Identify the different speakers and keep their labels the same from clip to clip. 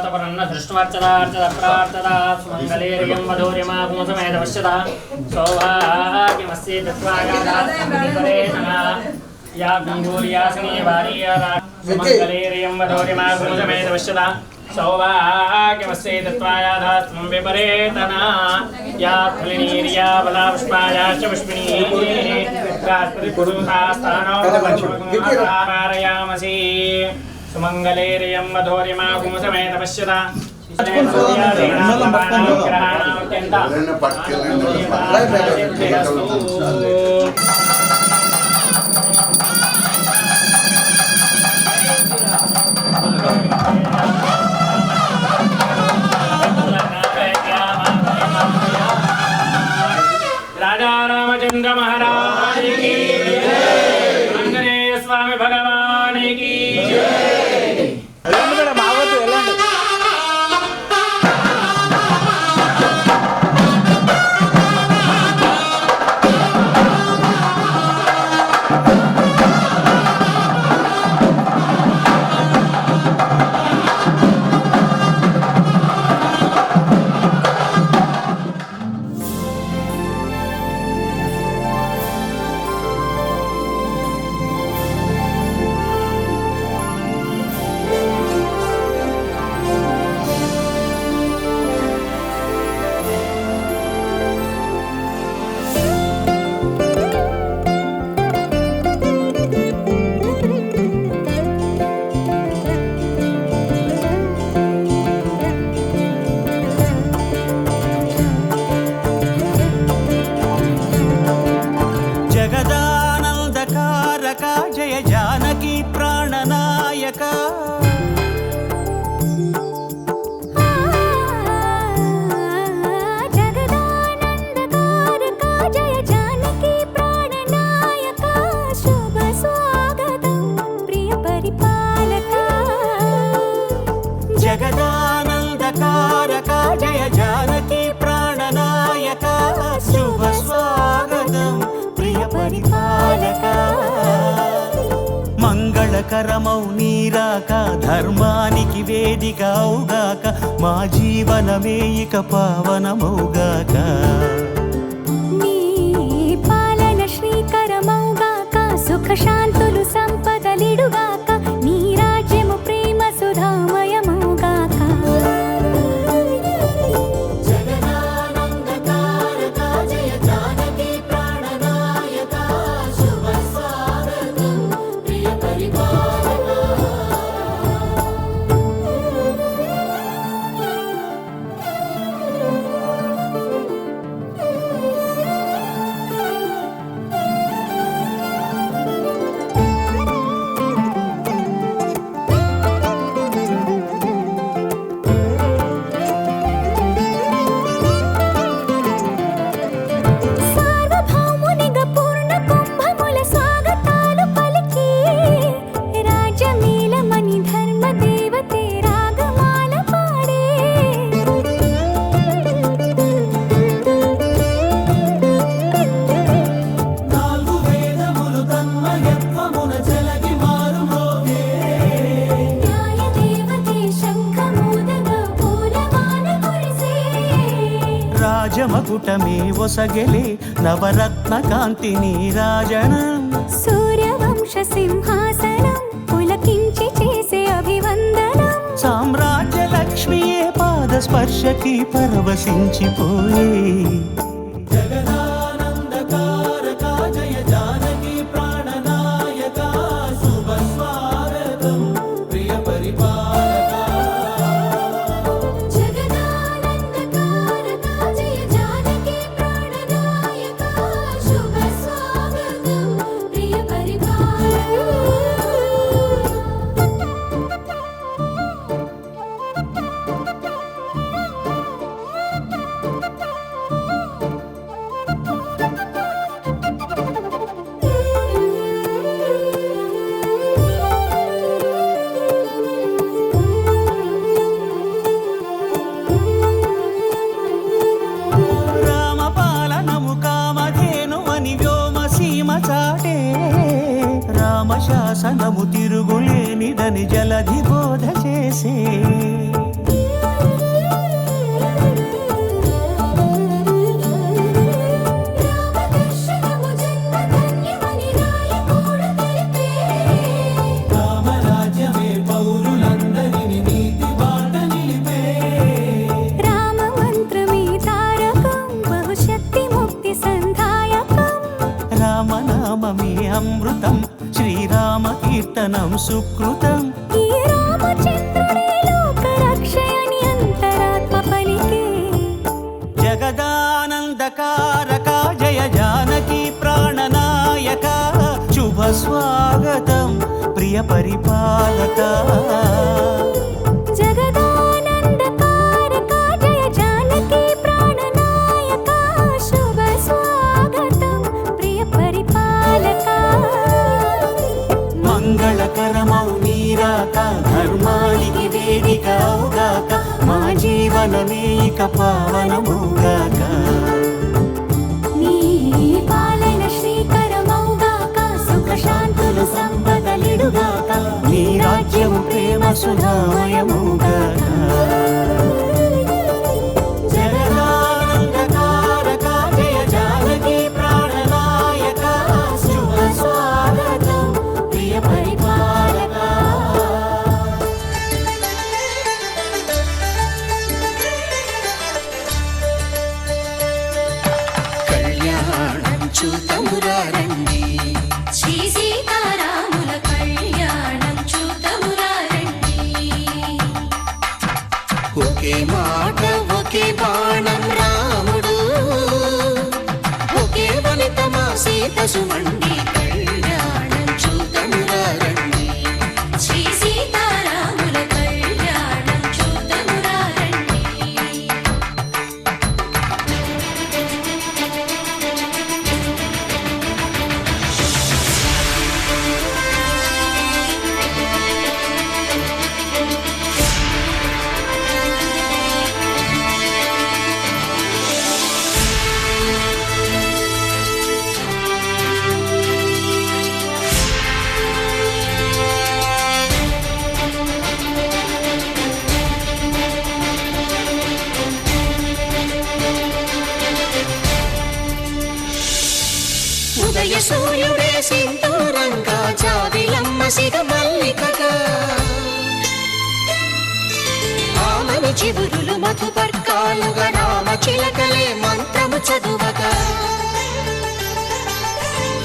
Speaker 1: तपरन्न दृष्टवर्चदार्चदप्रार्थदा सुमङ्गलेर्यं वधूर्यमागुंसमेधपश्यदा सौभाग्यमस्ये दत्त्वागादात्मनिपरेणना या गङ्गूर्यासने वार्यदा सुमङ्गलेर्यं वधूर्यमागुंसमेधपश्यदा सौभाग्यमस्ये दत्त्वागादात्मं विपरेतना या फलिनीर्या बलापुष्पायाश्च पुष्पिणी राष्ट्रपुरुषास्थानो कारयामसि सुमङ्गलेर्यं वधूर्यमागुंसमेधपश्यदा राजा रामचंद्र महाराज की आंजनेय स्वामी भगवान की जय जानकी प्राणनायक
Speaker 2: जगदानंदकारक जय जानकी प्राणनायक शुभ स्वागतं प्रिय परिपालक
Speaker 1: जगदानंदकारक जय जानकी प्राणनायक शुभ स्वागतं प्रिय परिपालक మంగళకరమౌ నీరాక ధర్మానికి వేదిక అవుగాక మా జీవనమే ఇక పావనమౌగాక
Speaker 2: నీ పాలన శ్రీకరమౌగాక సుఖ శాంతులు సంపదలిడుగాక నీ రాజ్యము ప్రేమ సుధామయమౌగాక జగదానందకారక జయ జానకి ప్రాణనాయక శుభ స్వాగతం ప్రియ పరిపాలక సార్వభౌమునిగా పూర్ణ కుంభముల స్వాగతాలు పలికి రాజమేళమణి ధర్మ దేవతే రాగమాల పాడే
Speaker 1: నాలుగు వేదములు తన్మయత్వమున చెలగి మారుమోగే
Speaker 2: న్యాయ దేవతే శంఖమూదగా పూలమాల కురిసే
Speaker 1: రాజమకుటమే ఒసగెలే నవరత్న కాంతి నీరాజనం
Speaker 2: సూర్యవంశ సింహాసనం పులకించి చేసే అభివందనం
Speaker 1: సామ్రాజ్య లక్ష్మియే పాద స్పర్శకి పరవశించిపోయే జగదానందకారక జయ జానకి ప్రాణనాయక శుభ స్వాగతం ప్రియ పరిపాలక
Speaker 2: జగదానందకారక జయ జానకి ప్రాణనాయక శుభ స్వాగతం ప్రియ పరిపాలక
Speaker 1: రామపాలనము కామధేను అని వ్యోమసీమ చాటే రామశాసనము తిరుగులేనిదని జలధి బోధ చేసే సతతం శ్రీరామ కీర్తనం సుకృతం.
Speaker 2: ఈ రామచంద్రుడే లోకరక్షయని అంతరాత్మ పలికే.
Speaker 1: జగదానందకారక జయ జానకి ప్రాణనాయక శుభ స్వాగతం ప్రియ పరిపాలక.
Speaker 2: జగదానందకారక జయ జానకి ప్రాణనాయక శుభ స్వాగతం ప్రియ పరిపాలక.
Speaker 1: మంగళకరమౌ నీరాక ధర్మానికి వేదిక అవుగాక మా జీవనమే ఇక పావనమౌగాక.
Speaker 2: నీ పాలన శ్రీకరమౌగాక సుఖ శాంతులు సంపదలిడుగాక.
Speaker 1: నీ రాజ్యము ప్రేమ సుధామయమౌగాక. జగదానందకారక జయ జానకి ప్రాణనాయక శుభ స్వాగతం ప్రియ పరిపాలక.
Speaker 3: కళ్యాణం చూతమురారండి
Speaker 2: శ్రీ సీతారాముల కళ్యాణం చూతమురారండి.
Speaker 3: ఒకే మాట ఒకే బాణం రాముడు ఒకే వనిత మా సీత సుమండి కళ్యాణం చూతమురారండి.
Speaker 2: శ్రీ సీతారాముల కళ్యాణం చూతమురారండి.
Speaker 3: ఉదయ సూర్యుడే సింధూరంగా జాబిలమ్మ సిగ మల్లికగా ఆమని చివురులు మధుపర్కాలుగా రామ చిలకలే మంత్రము చదువగా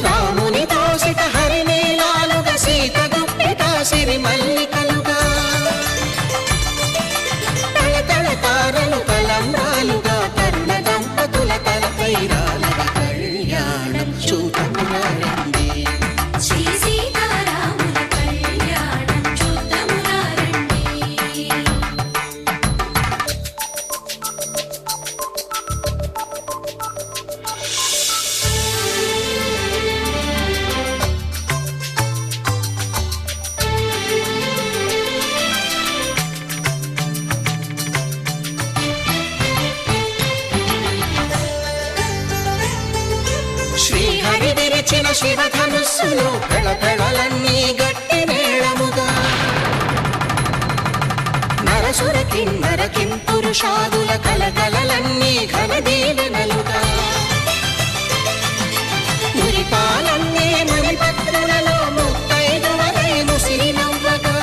Speaker 3: రాముని దోసిట హరినీలాలుగా సీత గుప్పిట సిరి మల్లికలుగా తళతళ తారలు తలంబ్రాలుగా తరుణ దంపతుల తలపైరాలుగా కళ్యాణం చూతమురారండి.
Speaker 2: శ్రీ సీతారాముల కళ్యాణం చూతమురారండి.
Speaker 3: శ్రీహరి విరిచిన శివధనుస్సులు పెళపెళలన్నీ గట్టి మేళముగా నరసుర కిన్నర కింపురుషాదుల కలకలలన్నీ ఘన దీవెనలుగా మురిపాలన్నీ మణిపత్రులలో ముత్తైదువలై ముసిరి నవ్వగా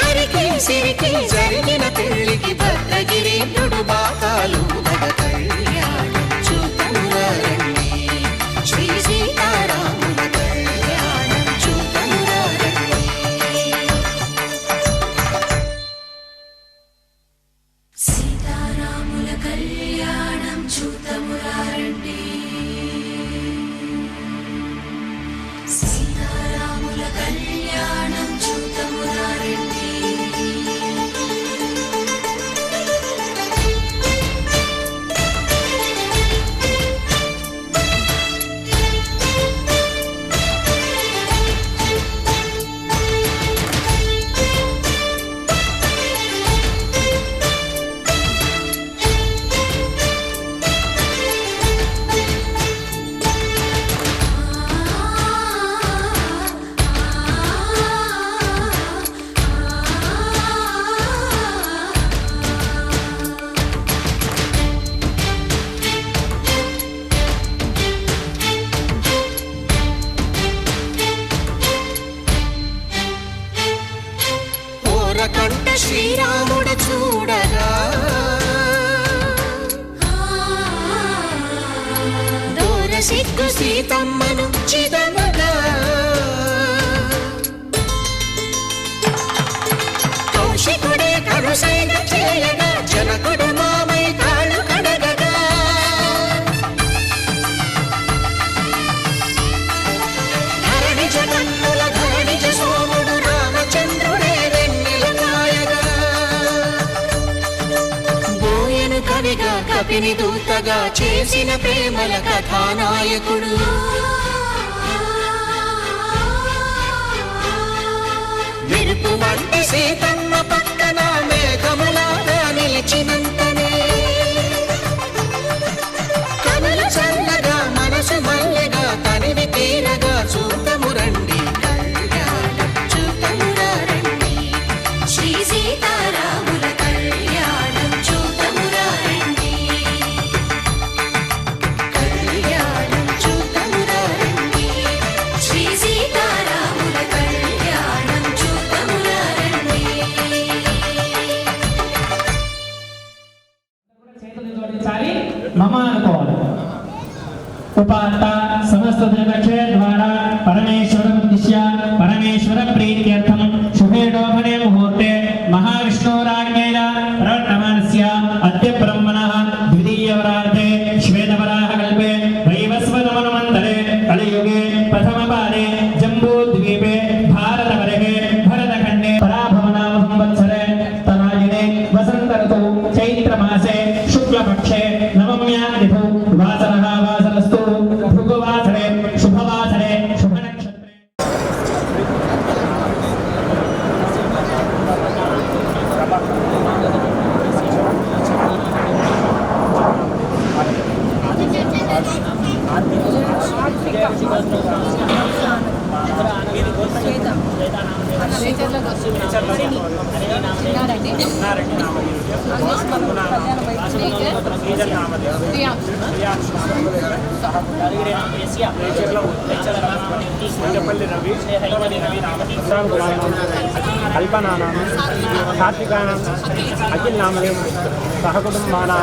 Speaker 3: హరికి సిరికి జరిగిన పెళ్లికి భద్రగిరీంద్రుడు బాకాలు గద కళ్యాణం చూతమురారండి. శ్రీ సీతారాముల కళ్యాణం చూతమురారండి.
Speaker 2: సీతారాముల కళ్యాణం చూతమురారండి. సీతారాముల కళ్యాణం చూతమురారండి.
Speaker 3: కంట శ్రీరాముడు చూడగా దూర సిక్క ముద్దు సీతమ్మను చిదమగా కౌశికుడే కరుసైన చేయగా జనకుడు మామై కాళ్ళు కడగగా ధరణి జగన్నుల ధరణిజ సోముడు రామచంద్రుడే వెన్నెల కాయగా బోయను కవిగా కపిని దూతగా చేసిన ప్రేమల కథానాయకుడు మెరుపు వంటి సీతమ్మ పక్కన మేఘములాగా నిలిచినంతనే కనులు చల్లగా మనసు మల్లెగా తనివి తీరగా చూతము రండి కళ్యాణం చూతమురా రండి
Speaker 2: శ్రీ సీతారాముల కళ్యాణం చూతమురా రండి
Speaker 3: కళ్యాణం చూతమురా రండి
Speaker 2: శ్రీ సీతారాముల కళ్యాణం చూతమురా రండి
Speaker 4: చేతులు జోడించాలి మమ అనుకోవాలి ఉపాంత సమస్త దినదక్షే ద్వారా పరమేశ్వరముద్దిశ్య పరమేశ్వర ప్రీత్యర్థం శుభేడోభనే ముహూర్తే మహావిష్ణోరాజ్ఞేన ప్రవర్తమానస్య అద్య బ్రహ్మణః ద్వితీయవరార్ధే శ్వేతవరాహకల్పే వైవస్వతమన్వంతరే కలియుగే ప్రథమపాదే జంబూద్వీపే భారతవర్గే భరతఖण्डे पराभवनाम संवत्सरे तरायणे वसंत ऋतौ चैत्रमासे शुक्लपक्षे नवम्यां तिथौ वासरः वासरस्तु भृगुवासरे शुभवासरे शुभनक्षत्रे
Speaker 5: कल्पनानां सात्विकानां अखिल नामदेव सहकुटुम्बानां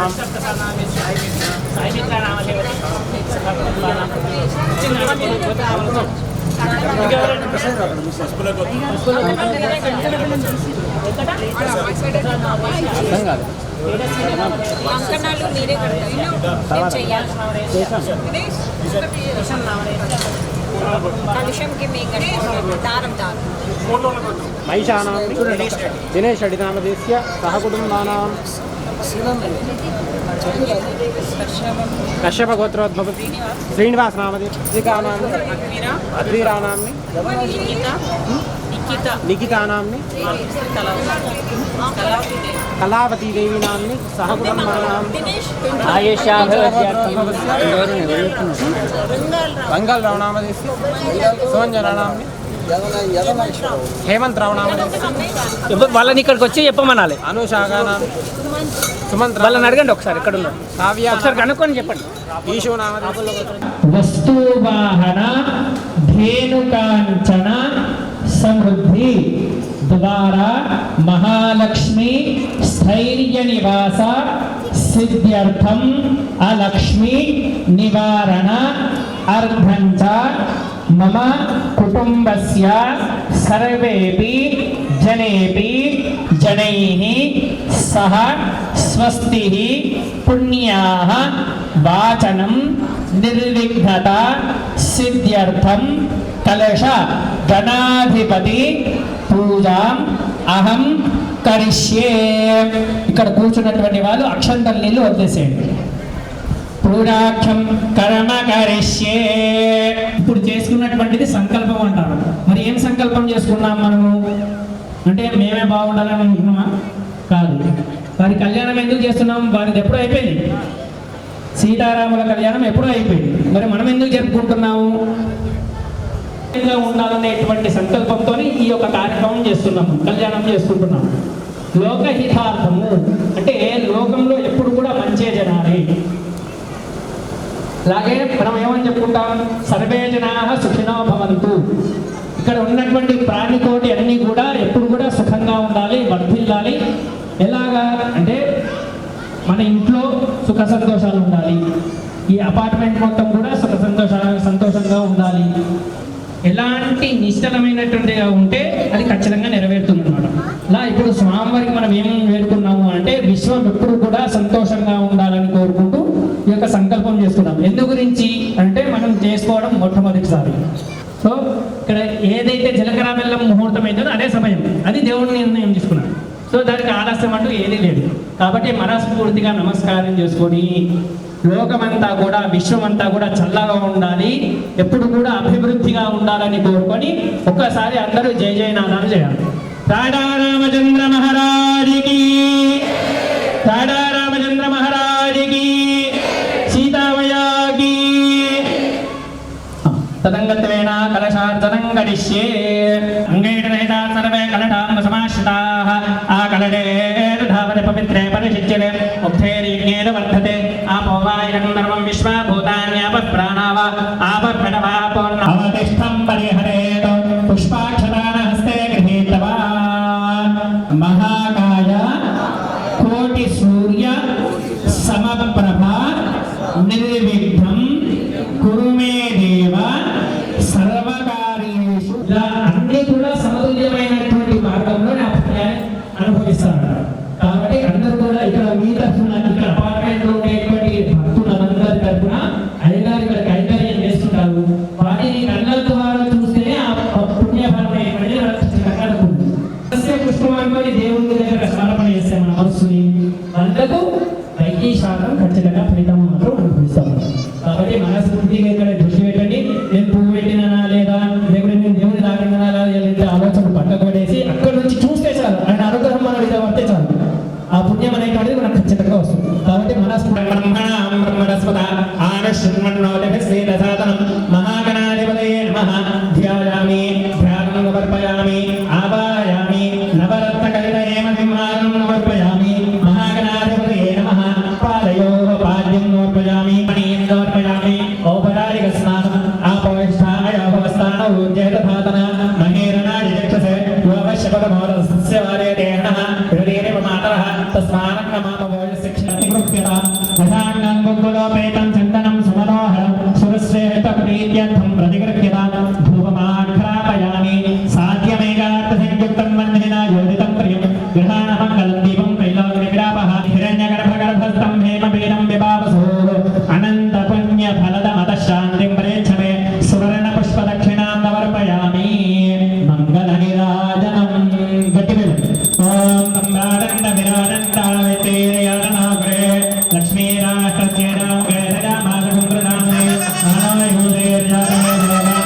Speaker 6: కంకణాలు మీరే కడతారు చేయాలి కలుషంకి మీ దారం దారం
Speaker 5: महिषानां दिनेश नामदेस्य सहकुटुम्बानां कश्यपगोत्रोद्भवति श्रीनिवास नामदेव अद्वीरानाम्नि लिखितानाम्नि कलावती देवी नाम्नि सहकुटुम्बानां बंगालराव नामदेस्य सुमंजना नाम्नि हेमंत राव नामदेस्य
Speaker 4: వాళ్ళని ఇక్కడికి వచ్చి చెప్పమనాలి
Speaker 5: अनुशाखा नाम्नि सुमंत
Speaker 4: వాళ్ళని అడగండి ఒకసారి ఎక్కడ ఉన్నారు
Speaker 5: काव्या
Speaker 4: ఒకసారి కనుక్కొని చెప్పండి
Speaker 5: ईशो नामदेस्य
Speaker 4: वस्तुवाहन धेनुकांचन समृद्धि द्वारा महालक्ष्मी स्थैर्य निवास सिद्ध्यर्थम अलक्ष्मी निवारण अर्धंच मम कुटुंबस्य सर्वेपि जनेपि जनैः सह स्वस्तिः पुण्याः वाचनं निर्विघ्नता सिद्ध्यर्थं कलश गणाधिपति పూజాం అహం కరిష్యే. ఇక్కడ కూర్చున్నటువంటి వాళ్ళు అక్షంతల నీళ్ళు వదిలేసేయండి. పూజాఖ్యం కర్మ కరిష్యే. ఇప్పుడు చేసుకున్నటువంటిది సంకల్పం అంటారు. మరి ఏం సంకల్పం చేసుకున్నాం మనము అంటే మేమే బాగుండాలని అనుకున్నామా? కాదు. వారి కళ్యాణం ఎందుకు చేస్తున్నాం? వారిది ఎప్పుడూ అయిపోయింది. సీతారాముల కళ్యాణం ఎప్పుడూ అయిపోయింది. మరి మనం ఎందుకు జరుపుకుంటున్నాము? ఉండాలనేటువంటి సంకల్పంతో ఈ యొక్క కార్యక్రమం చేస్తున్నాము, కళ్యాణం చేసుకుంటున్నాము. లోకహితార్థము అంటే లోకంలో ఎప్పుడు కూడా మంచే జనాలి. అలాగే మనం ఏమని చెప్పుకుంటాం? సర్వే జనాః సుఖినో భవంతు. ఇక్కడ ఉన్నటువంటి ప్రాణికోటి అన్నీ కూడా ఎప్పుడు కూడా సుఖంగా ఉండాలి, వర్ధిల్లాలి. ఎలాగా అంటే మన ఇంట్లో సుఖ సంతోషాలు ఉండాలి, ఈ అపార్ట్మెంట్ మొత్తం కూడా సంతోషంగా ఉండాలి. ఎలాంటి నిశ్చలమైనటువంటిగా ఉంటే అది ఖచ్చితంగా నెరవేరుతుంది అనమాట. అలా ఇప్పుడు స్వామివారికి మనం ఏం వేడుకున్నాము అంటే విశ్వం ఎప్పుడు కూడా సంతోషంగా ఉండాలని కోరుకుంటూ ఈ యొక్క సంకల్పం చేసుకున్నాం. ఎందు గురించి అంటే మనం చేసుకోవడం మొట్టమొదటిసారి. సో ఇక్కడ ఏదైతే జీలకర్ర బెల్లం ముహూర్తం అవుతుందో అదే సమయం, అది దేవుడి నిర్ణయం తీసుకున్నాం. సో దానికి ఆలస్యం అంటూ ఏదీ లేదు. కాబట్టి మనస్ఫూర్తిగా నమస్కారం చేసుకొని లోకమంతా కూడా విశ్వమంతా కూడా చల్లగా ఉండాలి, ఎప్పుడు కూడా అభివృద్ధిగా ఉండాలని కోరుకొని ఒక్కసారి అందరూ జయ జయనాదాలు చేయాలి. టాటా రామచంద్ర మహారాజుకి, టాటా రామచంద్ర మహారాజుకి, సీతామయాకి. తదంగత్వేన కలశార్చనం కరిష్యే. అంగైర్నహితా సర్వే కలటాం సమాశ్రితాః ఆ కలడే ధావతి పవిత్రే పరిశుచ్యతే ఉక్తైర్యజ్ఞేన వర్ధతే ఆపో వా ఇదం సర్వం విశ్వభూతాన్యాపః ప్రాణావ ఆపః పూర్ణ అవతిష్టం పరిహరేత్ పుష్పాక్షరాన్ హస్తే గృహీత్వా మహాకాయ కోటి సూర్య సమప్రభ నిర్విఘ్నం కురు మే దేవ సర్వకార్యేషు. ఇలా అన్ని కూడా సమతుల్యమైనటువంటి మార్గంలో నా పుణ్యాన్ని అనుభవిస్తాను. కాబట్టి అందరూ కూడా ఇక్కడ మీ తరఫున ఇక్కడ అపార్ట్మెంట్లో ఉండేటువంటి భక్తులందరి తరఫున అయ్యగారు ఇక్కడ కైంకర్యం చేస్తుంటారు. వాటిని కళ్ళ ద్వారా చూస్తేనే ఆ పుణ్యఫలం అనేటువంటి కలుగుతుంది. పుష్పమానుకొని దేవుడి దగ్గర సమర్పణ చేస్తే మన మనస్సుని అందుకు 5% ఖచ్చితంగా ఫలితం మాత్రం అనుభవిస్తాము. కాబట్టి మనస్ఫూర్తిగా ఇక్కడ దృష్టి పెట్టండి. నేను పువ్వు పెట్టినా లేదా లేకపోతే నేను దేవుని దాటినా లేదా ఆలోచన పట్టకొడేసి అక్కడి నుంచి చూస్తే చాలు, ఆయన అనుగ్రహం మన మీద పడితే చాలు, ఆ పుణ్యం అనేటువంటిది మనకు ఖచ్చితంగా వస్తుంది. కాబట్టి మహాగణాధిపతయే నమః. ధ్యాయామి ధ్యానం సమర్పయామి ఆవాహయామి నవరత్నకలితయేమ సింహాసనం సమర్పయామి మహాగణాధిపతయే నమః. పాదయోః పాద్యం సమర్పయామి మణీం సమర్పయామి ఔపచారిక స్నానం ఆపవిష్టాయ భవస్థాన ఊర్జేతధాతన మహేరణాడి చక్షసే యోగశపదమోదస్య వారేతే నమః. హృదయేన మాతరః తస్మాన్ నమామ భోజశిక్షణి కృప్యత యథాంగం గుగ్గులోపేతం చందనం సుమనోహరం సురశ్రేష్ఠ ప్రీత్యర్థం ప్రతిగృహ్యత ధూపమాఘ్రాపయామి సాధ్యమేకార్థసంయుక్తం వందేన యోజితం ప్రియం గృహాణమంగళం దీపం త్రైలోక్యవిరాపః హిరణ్యగర్భగర్భస్థం హేమపీఠం విభావసోః అనంత పుణ్య ఫలదమత శాంతిం ప్రేక్షమే సువర్ణ పుష్ప దక్షిణాం సమర్పయామి మంగళ నిరాజనం. గట్టిగా ఓం తంబాడంత విరాజంతావేతేరయాతనాగ్రే లక్ష్మీరాష్ట్రస్య నామే దయామాసముద్రదామే ఆనవయూదేర్యాతమే దేవాయ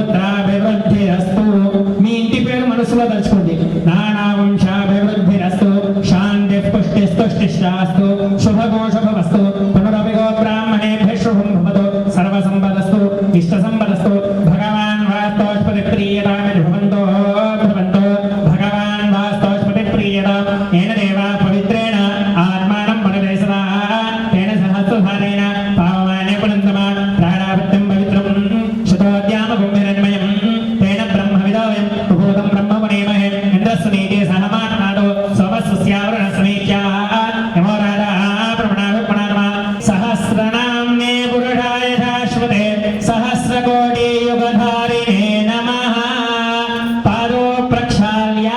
Speaker 4: గోత్రాభివృద్ధిరస్తు. మీ ఇంటి పేరు మనసులో తలుచుకోండి. నానావంశాభివృద్ధిరస్తు. శాంతి పుష్టిస్తుష్టిష్టాస్తు. శుభగో శుభవస్తు. పునరభిగో బ్రాహ్మణేభ్యः శుభం భవతు. సర్వసంపదస్తు. ఇష్టసంపదస్తు. భగవాన్ వాస్తోష్పతి ప్రియతామితి భవంతో భవంతో. భగవాన్ వాస్తోష్పతి ప్రియతాం. ఏన దేవా పవిత్రేణ ఆత్మానం పరదేశదా. తేన సహస్రధారేణ పావమానే పునంతమా. ప్రాణాపత్యం పవిత్రం శతోద్యామభూమిరన్మయం. తేన బ్రహ్మవిదోయం భూతం బ్రహ్మమునేమహే. ఇంద్రస్సునీతే సహమాత్మాదో సోమస్యావరణస్సునీత్యా. యమో రాజా ప్రమణాభిప్రణామా. సహస్రనామ్నే పురుషాయ శాశ్వతే సహస్రకోటియుగధారిణే నమః. పాదో ప్రక్షాళ్య.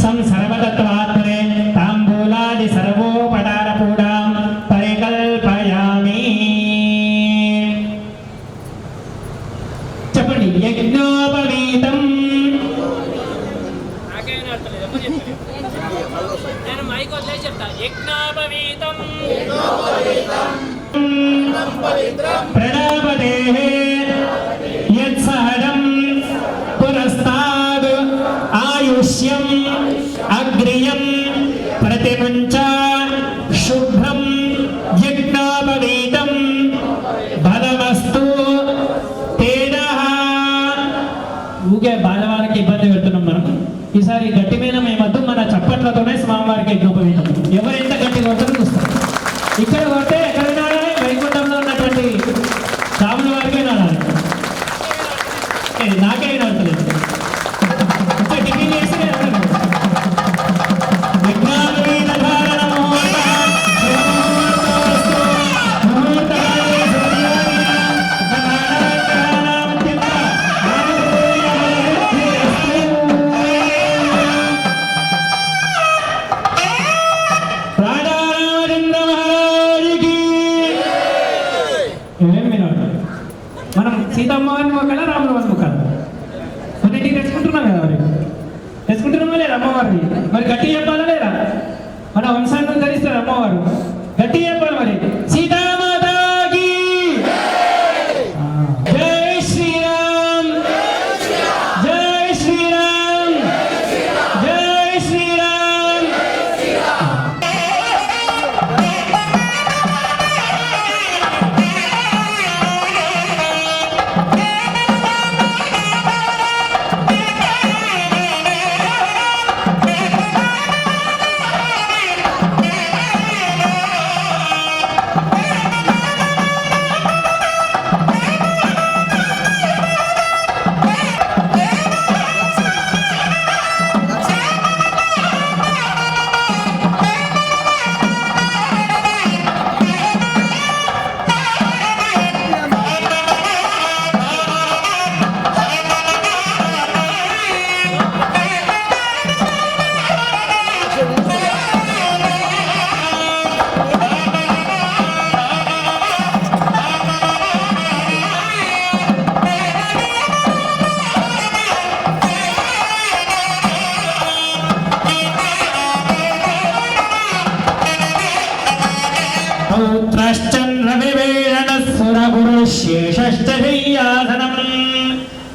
Speaker 4: సంసర్వతత్వాత్మనే తాంబూలాది సర్వోపటారపూడాం పరికల్పయామి. చెప్పండి. యజ్ఞోపవీతం.
Speaker 7: నేను మైక్ వదిలేసి చెప్తా. యజ్ఞోపవీతం
Speaker 4: ప్రణామదేః యత్సహజం పురస్తాద్ ఆయుష్యం అగ్రియం ప్రతిముంచ శుభ్రం యజ్ఞోపవీతం బలమస్తు తేజః. ఊగే బాలవారికి ఇబ్బంది పెడుతున్నాం మనం. ఈసారి గట్టి మీద మేమద్దు మన చప్పట్లతోనే స్వామివారికి యజ్ఞోపవీతం. ఎవరెంత గట్టి కొడతారో చూస్తాం. ఇక్కడ కొడితే ఎక్కడ నాడాలి? వైకుంఠంలో ఉన్నటువంటి రాముల వారికే నాడాలి. నాకే నడతలేదు. టిఫిన్ చేసి మనం సీతమ్మవారిని మొక్కలా రాముల వారిని మొక్కాలి. కొన్నింటికి తెచ్చుకుంటున్నాం కదా, మరి తెచ్చుకుంటున్నామా లేదా అమ్మవారిని? మరి గట్టి చెప్పాలా లేదా? మన వంశాన్ని ధరిస్తారు అమ్మవారు. గట్టి చెప్పాలి మరి. సీతామాతాకి జై శ్రీరామ్, జై శ్రీరామ్, జై శ్రీరామ్.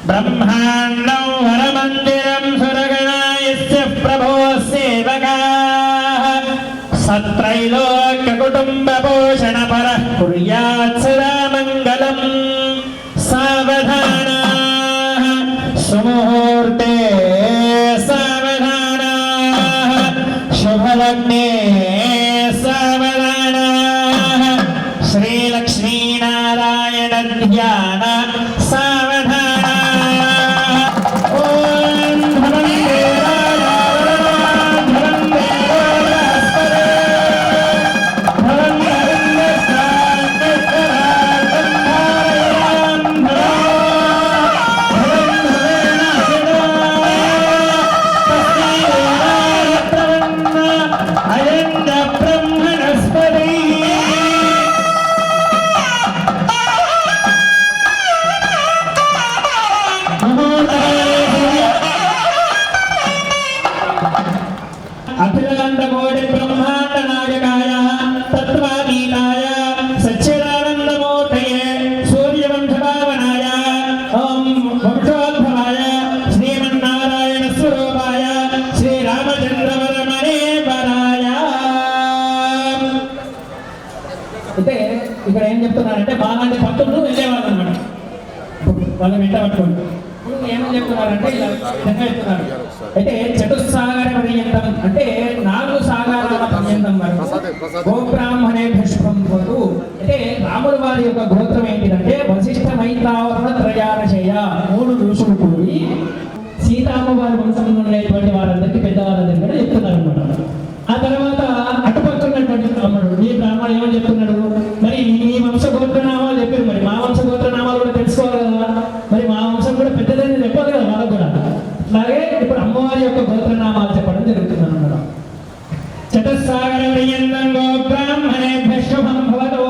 Speaker 4: బ్రహ్మాండం వరమందిరం సురగణాయస్య ప్రభో సేవకాః సత్రైలోక్య కుటుంబ పోషణ పరః కుర్యాత్ సదా మంగళం సావధానాః సుముహూర్తే సావధానాః శుభలగ్నే సావధానాః శ్రీలక్ష్మీనారాయణ ధ్యాన సావధానాః ఓం ధనందే అఖిలాండకోటి బ్రహ్మాండ నాయకాయ తత్వాతీతాయ సచ్చిదానందమూర్తయే సూర్యవంశభావనాయ ఓం వంశోద్భవాయ శ్రీమన్నారాయణ స్వరూపాయ శ్రీరామచంద్రవరమణే వరాయ. అంటే ఇక్కడ ఏం చెప్తున్నారంటే బాలాంటి భక్తులు వెళ్ళేవాళ్ళు అనమాట, వాళ్ళ వెంట పట్టుకోండి. ఏమని చెప్తున్నారంటే ఇలా విధంగా చెప్తున్నారు. అయితే చతుస్సాగర పర్యంతం అంటే 4 సాగరాల పర్యంతం వరకు గోబ్రాహ్మణే పుష్పం వరకు అంటే రాముల వారి యొక్క గోత్రం ఏంటిదంటే వశిష్ఠ మైత్రావరణ త్రయారశయ 3 ఋషులు కూడి సీతామ్మ వారి వంశంలో ఉండేటువంటి వారందరికీ పెద్దవారందరికీ కూడా చెప్తున్నారు అనమాట. ఆ తర్వాత అటుపక్కన్నటువంటి బ్రాహ్మణుడు ఈ బ్రాహ్మణుడు ఏమని చెప్తున్నాడు, మరి మీ వంశ గోత్రనామాలు చెప్పారు, మరి మా వంశ గోత్రనామాలు కూడా తెలుసుకోవాలి కదా, మరి మా వంశం కూడా పెద్దదని చెప్పాలి కదా వాళ్ళకు కూడా. అలాగే ఇప్పుడు అమ్మవారి యొక్క గోత్రనామాలు చెప్పడం జరుగుతుంది అన్నమాట. చతుస్సాగర పర్యంతం గో బ్రాహ్మణేభ్యః శుభం భవతో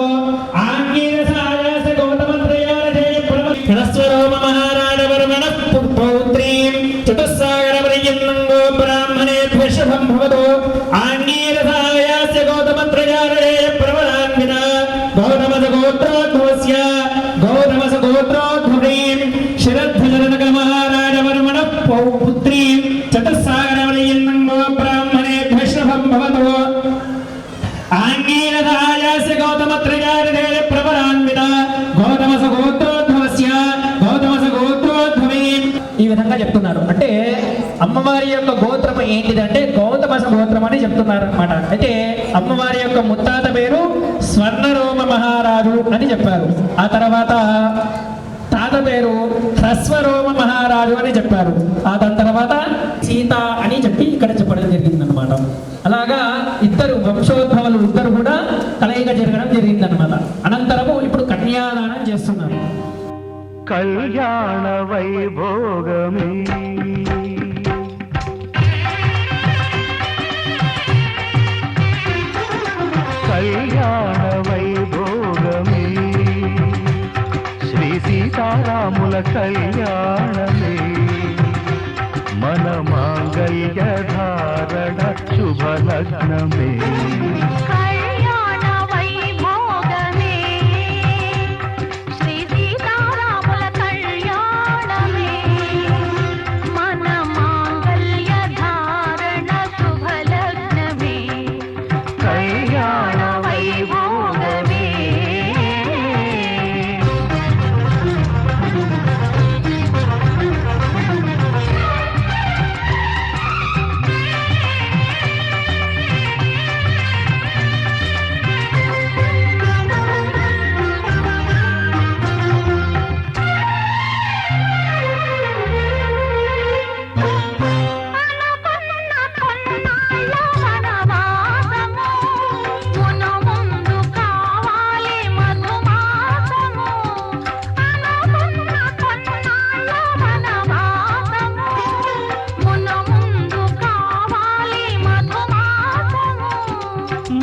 Speaker 4: ఆంగీరసాయాస గౌతమత్రయారజయ ప్రణస్వరోమ మహారాజవర్మణః పౌత్రీం చతుస్సాగర పర్యంతం గో బ్రాహ్మణేభ్యః శుభం భవతో ఆంగీరసాయాస గౌతమత్రయారజయ ప్రవరాన్విన గౌతమస గోత్రోద్భవస్య గౌతమస గోత్రోద్భవీం శరధ్వజనక మహారాజవర్మణ పుత్రీం చతుస్సాగర పర్యంతం గో బ్రాహ్మణేభ్యః శుభం భవతో ఆంగీరసాయాస్య గౌతమత్రయారజయ ప్రవరాన్విత గౌతమస గోత్రోద్భవస్య గౌతమస గోత్రోద్భవీం. ఈ విధంగా చెప్తున్నారు. అంటే అమ్మవారి యొక్క గోత్రం ఏంటిదంటే గౌతమస గోత్రం అని చెప్తున్నారు అనమాట. అయితే అమ్మవారి యొక్క ముత్తాత పేరు స్వర్ణరోమ మహారాజు అని చెప్పారు. ఆ తర్వాత తాత పేరు హ్రస్వరోమ మహారాజు అని చెప్పారు. ఆ దాని తర్వాత సీత అని చెప్పి ఇక్కడ చెప్పడం జరిగింది అనమాట. అలాగా ఇద్దరు వంశోద్భవులు ఇద్దరు కూడా కలయిక జరగడం జరిగింది అనమాట. అనంతరము ఇప్పుడు కన్యాదానం చేస్తున్నారు.
Speaker 8: కళ్యాణ వైభోగమే కళ్యాణ వైభోగమే శ్రీ సీతారాముల కళ్యాణమే మన మాంగళ్య ధారణ శుభలగ్నమే
Speaker 2: కళ్యాణ వైభోగమే శ్రీ సీతారాముల కళ్యాణమే మన మాంగళ్య ధారణ శుభలగ్నమే
Speaker 8: కళ్యాణ
Speaker 2: వైభోగమే.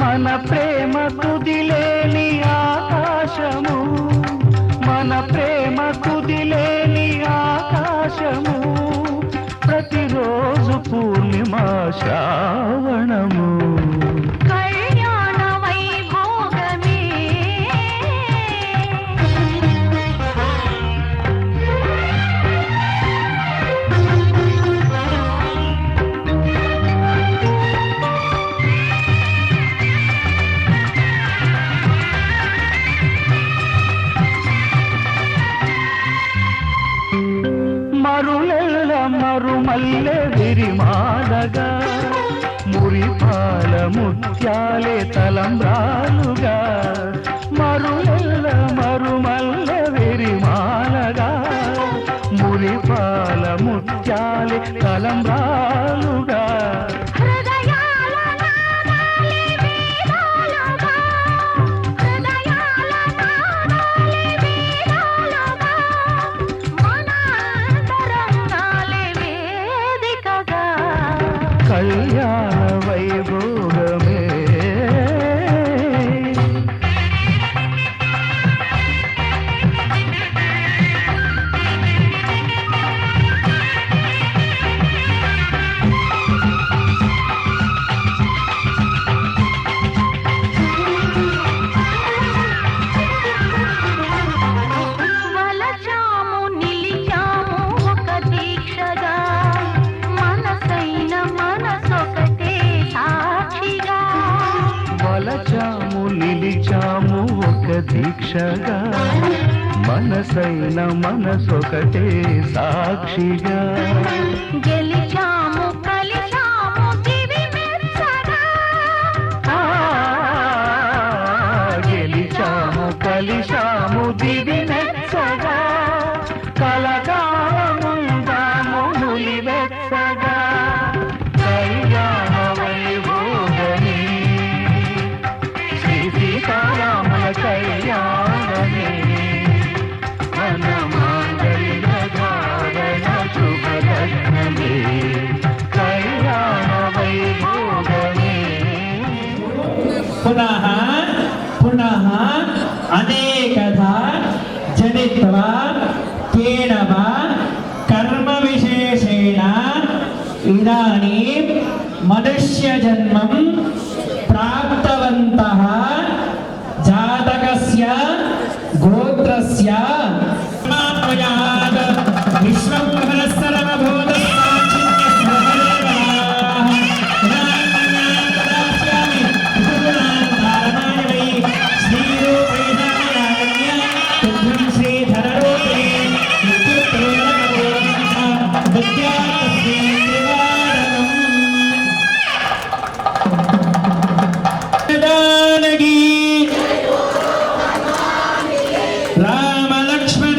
Speaker 8: మన ప్రేమ కుదిలేని ఆకాశము మన ప్రేమ కుదిలేని ఆకాశము ప్రతిరోజు పూర్ణిమ శ్రావణము
Speaker 2: కళ్యాణ వైభోగమే
Speaker 8: ముత్యాలే తలంబ్రాలుగా మరులెల్ల మరుమల్ల విరిమాలగా మురిపాల ముత్యాలే తలంబ్రాలుగా
Speaker 2: హృదయాల నాదాలే వేదాలుగా హృదయాల నాదాలే వేదాలుగా మన అంతరంగాలే వేదికగా
Speaker 8: కళ్యాణ వైభోగమే
Speaker 2: వలచాము నిలిచాము ఒక దీక్షగా మనసైన మనసొకటే సాక్షిగా
Speaker 8: వలచాము నిలిచాము ఒక దీక్షగా మనసైన మనసొకటే సాక్షిగా
Speaker 2: గెలిచాము కలిచాము దివి మెచ్చగా
Speaker 8: ఆ, గెలిచాము కలిశాము దివి మెచ్చగా కలకాలముందాము నులివెచ్చగా కళ్యాణ వైభోగమే శ్రీ సీతారాముల కళ్యాణమే మన మాంగళ్య ధారణ శుభలగ్నమే కళ్యాణ వైభోగమే
Speaker 4: పునః పునః అనేకధా జనిత్వా తేన వా కర్మ విశేషేణ ఇదానీం మనుష్య జన్మం ప్రాప్తవంతః జాతకస్య గోత్రస్య మాత్మయాత్ విశ్వం రామ లక్ష్మణ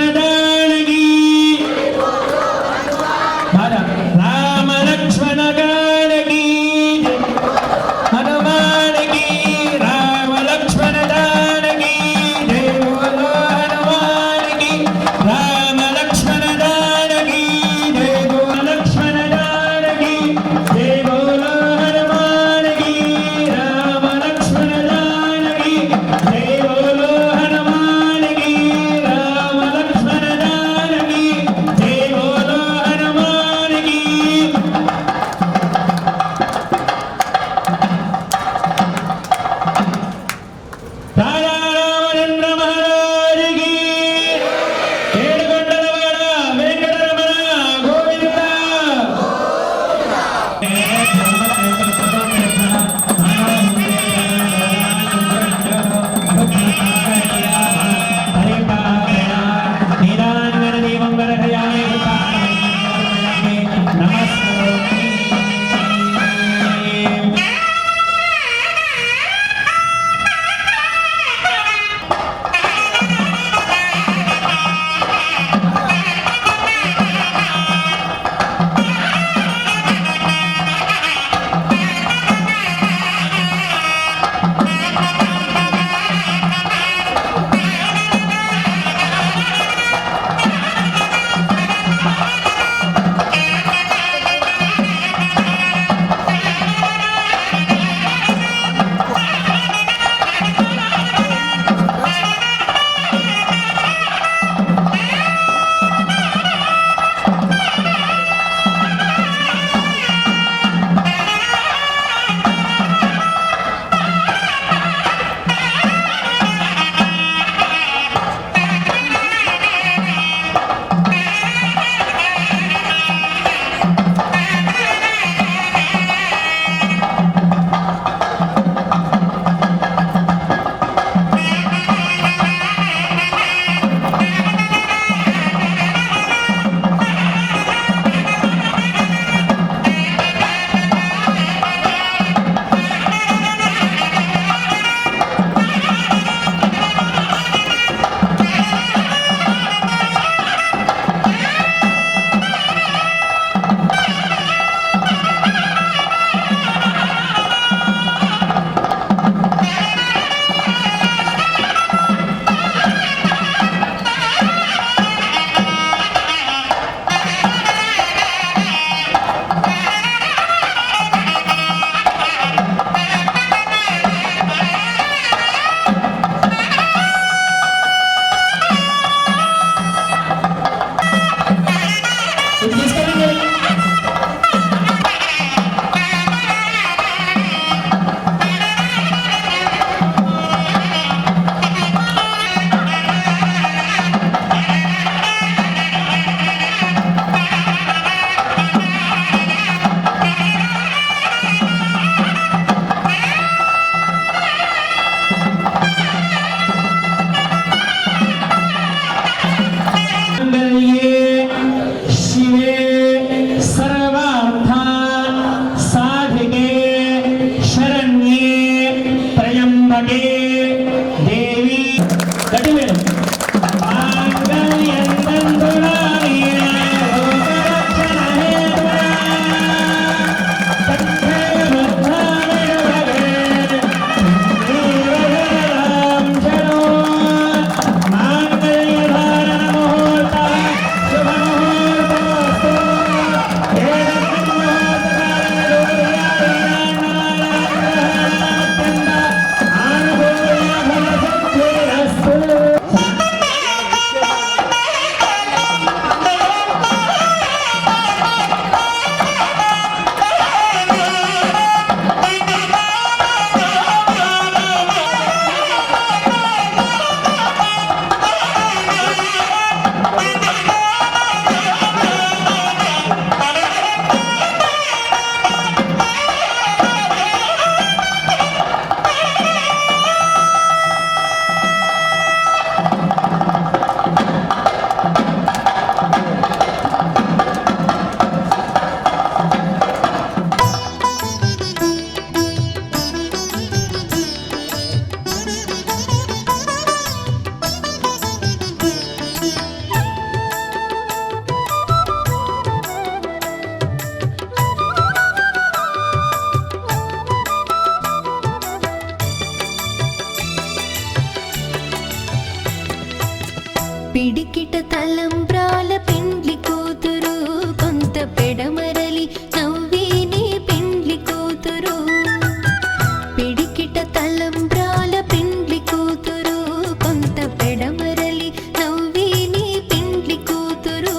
Speaker 4: సౌభాగ్యే దేవి గట్టి మేడం మాంగళ్యం తంతునానేన లోకరక్షణహేతునా సత్యేన బద్ధానేన భవేత్ జీవజనరాం శరణో మాంగళ్యధారణ ముహూర్త శుభముహూర్తోస్తు
Speaker 9: పిడికిట తలంబ్రాల పెండ్లి కూతురు కొంత పెడమరలి నవ్విని పెండ్లి కూతురు పిడికిట తలంబ్రాల పెండ్లి కూతురు కొంత పెడమరలి నవ్విని పెండ్లి కూతురు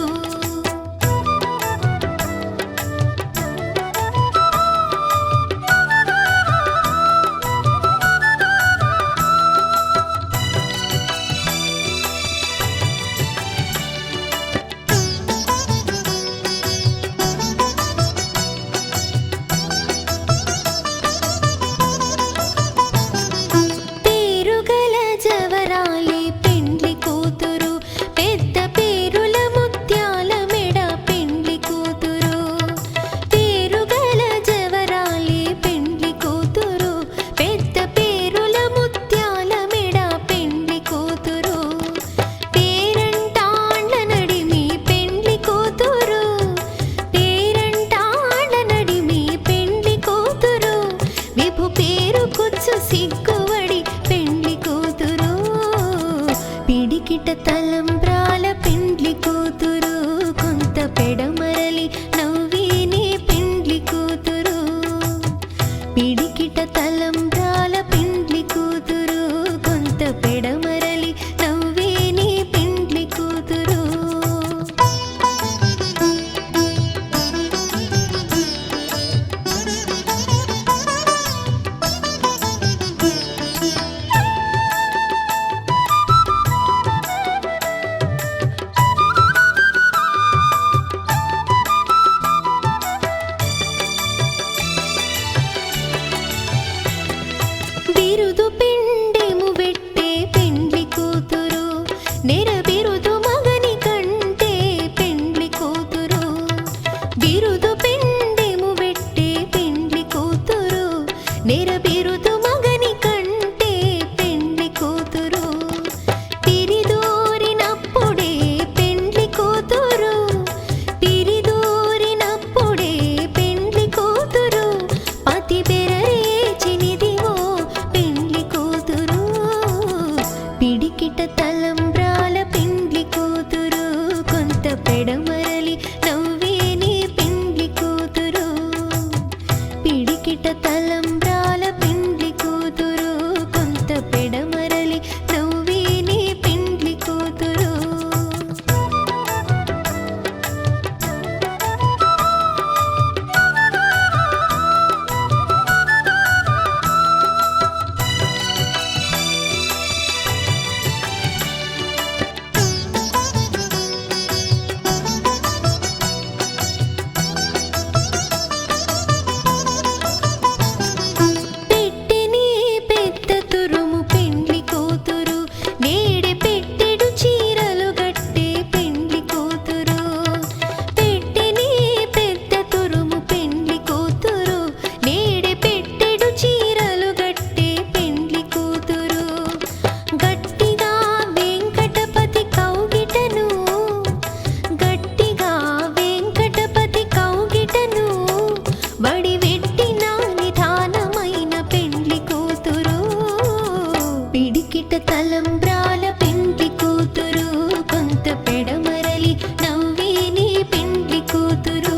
Speaker 9: తలంబ్రాల పెండ్లి కూతురు కొంత పెడమరలి నవ్వేని పెండ్లి కూతురు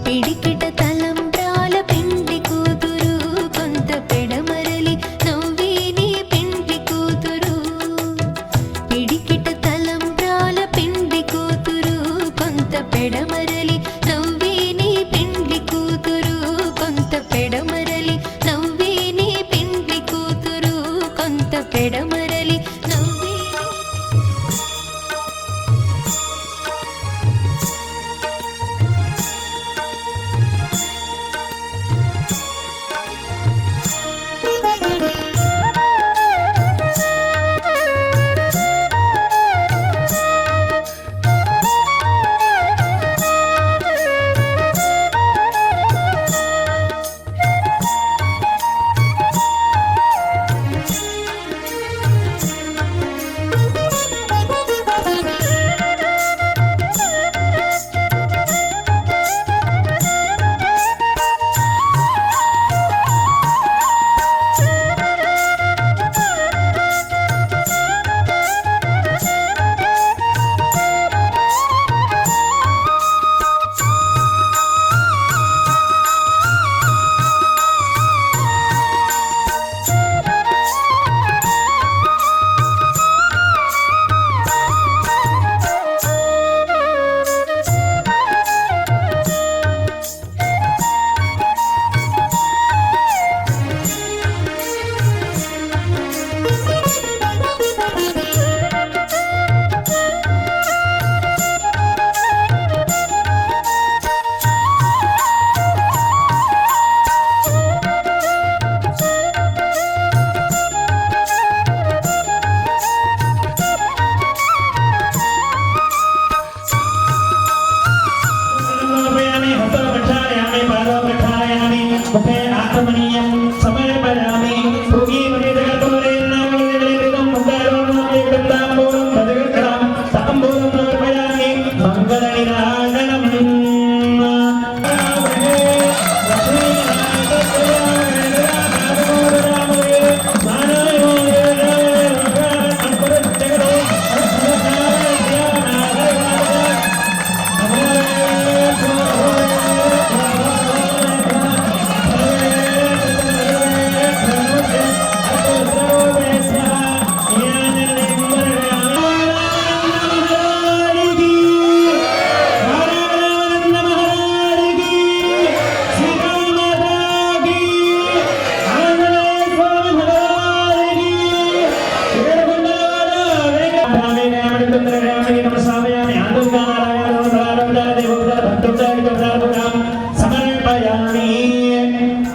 Speaker 9: పిడికిట తలంబ్రాల పెండ్లి కూతురు కొంత పెడమరలి నవ్వేని పెండ్లి కూతురు పిడికిట తలంబ్రాల పెండ్లి కూతురు కొంత పెడమరలి నవ్వేని పెండ్లి కూతురు కొంత పెడమరలి నవ్వేని పెండ్లి కూతురు కొంత పెడమరలి నవ్వేని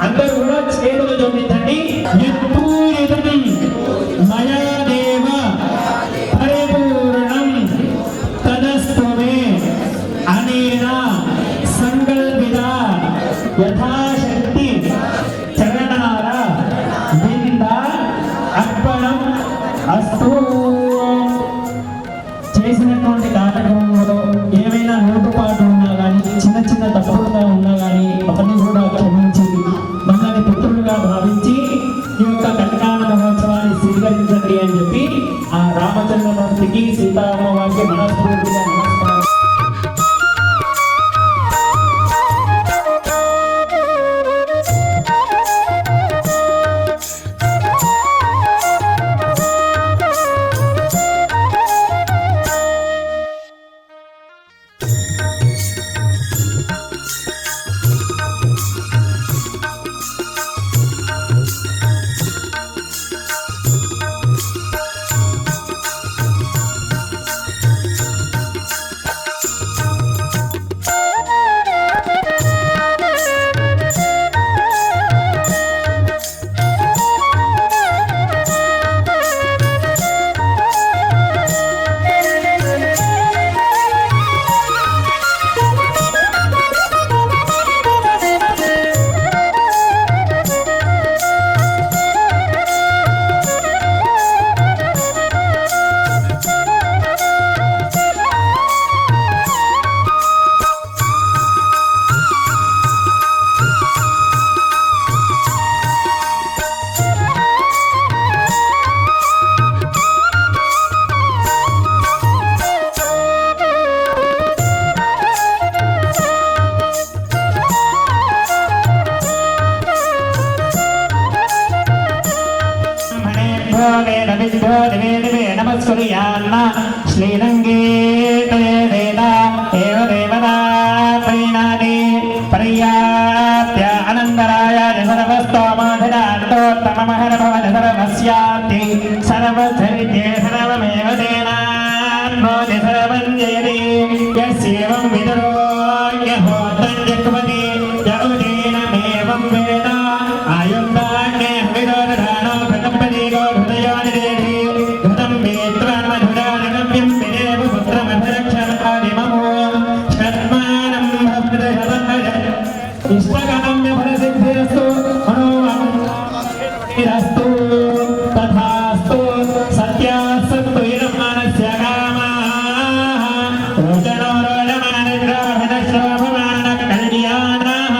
Speaker 4: అందరూ కూడా చేతులు జోడించండి. మయాదేవ పరిపూర్ణం తదస్తు మే అనేన సంకల్పిత యథాశక్తి చరణార బింద అర్పణం అస్తు. చేసినటువంటి కార్యక్రమంలో ఏమైనా లోటుపాటు ఉన్నా కానీ చిన్న చిన్న తప్పులుగా ఉన్నా కానీ అవన్నీ కూడా క్షమించి మమ్మల్ని పుత్రులుగా భావించి ఈ యొక్క కళ్యాణ మహోత్సవాన్ని స్వీకరించండి అని చెప్పి ఆ రామచంద్రమూర్తికి సీతారామవారికి మనస్ఫూర్తిగా నమస్కారం. వేద విద్యో దివే దివే నమస్కుర్యాన్న శ్రీరంగే వేద ఏవ దేవతా ప్రీణాది పర్యాప్త్య అనంతరాయ సర్వస్తోమాధిరాంతోత్తమమహర భవన సర్వస్యాప్తి సర్వధరిత్యే సర్వమేవ తేనాన్మోది సర్వం జయతి యస్యేవం విదురో యహోత్రం జగ్మతి యౌదేనమేవం వేద ఆయుర్దాన్నే విదోదధానో ప్రకంపదీగో హృదయోనిదేహి ఘృతం వేత్వాన్మధురానగమ్యం విదేవ పుత్రమభిరక్షణాదిమమో షట్మానం భద్రశతమయ ఇష్టగమ్య ఫలసిద్ధిరస్తు మనోరస్తు తథాస్తు సత్యాసత్తు ఇరమానస్య కామాః రోచనో రోచమానగ్రాహనశ్రోభమాన కళ్యాణః.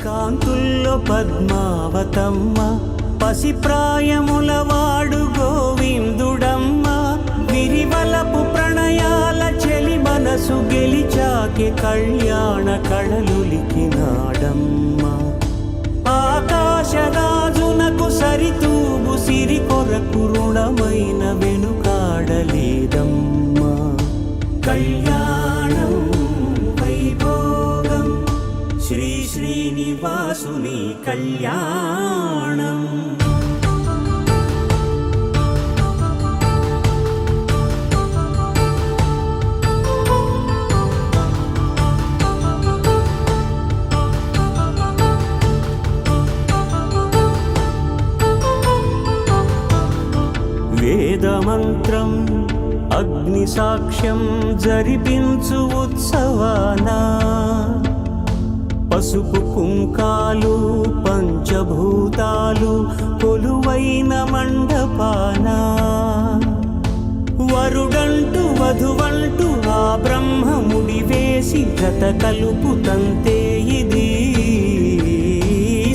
Speaker 1: కాంతుల్లో పద్మావతమ్మ పసిప్రాయముల వాడు గోవిందుడమ్మ విరివలపు ప్రణయాల చెలి మనసు గెలిచాకి కళ్యాణ కళలులికినాడమ్మ ఆకాశరాజునకు సరితూగు సిరి కొరకు రుణమైన వెనుకాడలేదమ్మా కళ్యాణం వైభోగం శ్రీ శ్రీనివాసుని కళ్యాణం. వేదమంత్రం అగ్ని సాక్ష్యం జరిపించు ఉత్సవానా పసుపు కుంకాలు పంచభూతాలు కొలువైన మండపాన వరుడంటూ వధువంటూ ఆ బ్రహ్మముడి వేసి జత కలుపుతంతే ఇది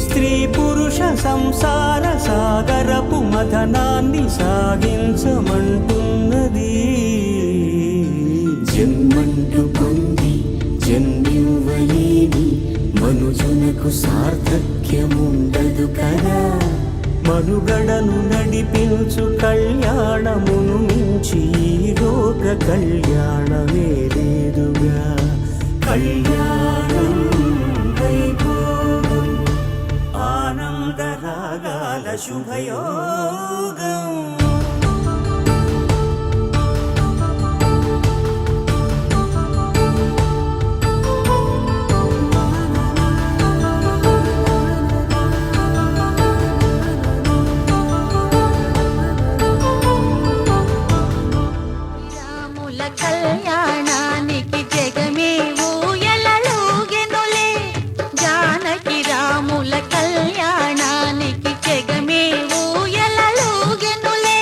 Speaker 1: స్త్రీ పురుష సంసార సాగరపు మథనాన్ని సాగించమంటున్నది. జన్మంటూ పొంది జన్మివ్వలేని మనుజునకు సార్థక్యముండదు కదా మనుగడను నడిపించు కళ్యాణమును మించి ఈ లోక కళ్యాణమే లేదుగా. కళ్యాణం వైభోగం ఆనందరాగాల శుభయోగం.
Speaker 2: రాముల కళ్యాణానికి జగమే ఊయలలూగెనులే జానకి రాముల కళ్యాణానికి జగమే ఊయలలూగెనులే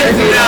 Speaker 8: Thank you.